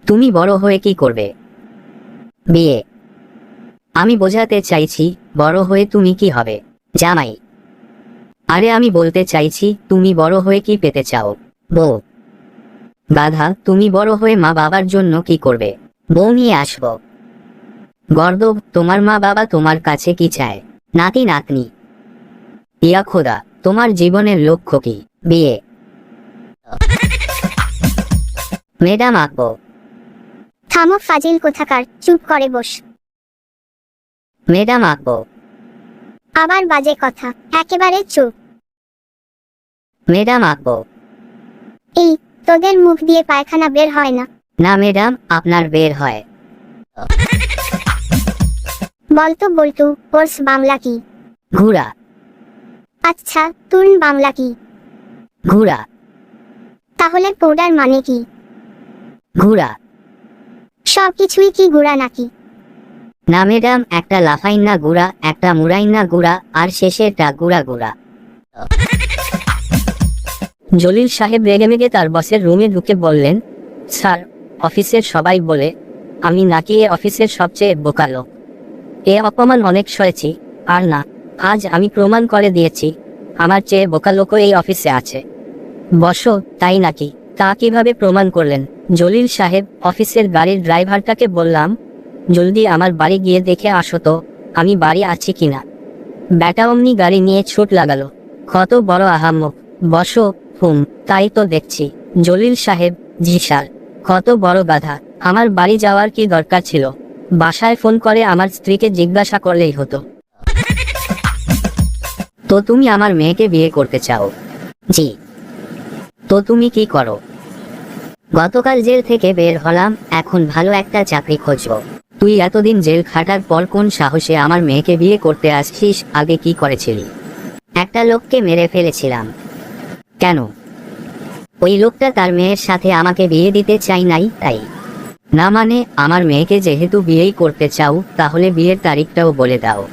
তুমি বড় হয়ে কি করবে? বিয়ে। আমি বোঝাতে চাইছি বড় হয়ে তুমি কি হবে? জামাই। আরে আমি বলতে চাইছি তুমি বড় হয়ে কি পেতে চাও? বউ। গাধা, তুমি বড় হয়ে মা বাবার জন্য কি করবে? বউ নিয়ে আসবো। গর্দভ, তোমার মা বাবা তোমার কাছে কি চায়? নাতি নাতনি। ইয়া খোদা, তোমার জীবনের লক্ষ্য কি? বিয়ে। ম্যাডাম আঁকবো। থামো ফাজিল কোথাকার, চুপ করে বস। ম্যাডাম আঁকবো। আবার বাজে কথা, একেবারে চুপ। ম্যাডাম আঁকবো। এই, তোদের মুখ দিয়ে পায়খানা বের হয় না? না ম্যাডাম, আপনার বের হয়। বলতো বল্টু, কোর্স বাংলা কি? ঘোড়া। আচ্ছা, তুন বাংলা কি? ঘোড়া। তাহলে পৌডার মানে কি? ঘোড়া। সবকিছুই কি গুড়া নাকি? না ম্যাডাম, একটা লাফাইন্না গুড়া, একটা মুরাইন্না গুড়া, আর শেষেরটা গুড়া গুড়া। জলিল সাহেব রেগেমেগে তার বসের রুমে ঢুকে বললেন, স্যার, অফিসের সবাই বলে আমি নাকি এ অফিসের সবচেয়ে বোকা লোক। এ অপমান অনেক সয়েছি, আর না, আজ আমি প্রমাণ করে দিয়েছি আমার চেয়ে বোকা লোকও এই অফিসে আছে। বসো। তাই নাকি? তা কিভাবে প্রমাণ করলেন? জলিল সাহেব অফিসের গাড়ির ড্রাইভারটাকে বললাম, জলদি আমার বাড়ি গিয়ে দেখে আসো তো আমি বাড়ি আছি কিনা। ব্যাটা অমনি গাড়ি নিয়ে ছুট লাগালো। কত বড় আহাম্মক। বসো। হুম, তাই তো দেখছি। জলিল সাহেব, জি স্যার। কত বড় গাধা। আমার বাড়ি যাওয়ার কি দরকার ছিল? বাসায় ফোন করে আমার স্ত্রীকে জিজ্ঞাসা করলেই হতো। তো তুমি আমার মেয়েকে বিয়ে করতে চাও? জি। তো তুমি কি করো? গতকাল জেল থেকে বের হলাম, এখন ভালো একটা চাকরি খুঁজবো। তুই এতদিন জেল খাটার পর কোন সাহসে আমার মেয়েকে বিয়ে করতে আসছিস? আগে কি করেছিলি? একটা লোককে মেরে ফেলেছিলাম। কেন? ওই লোকটা তার মেয়ের সাথে আমাকে বিয়ে দিতে চাই নাই তাই। না মানে, আমার মেয়েকে যেহেতু বিয়েই করতে চাও তাহলে বিয়ের তারিখটাও বলে দাও।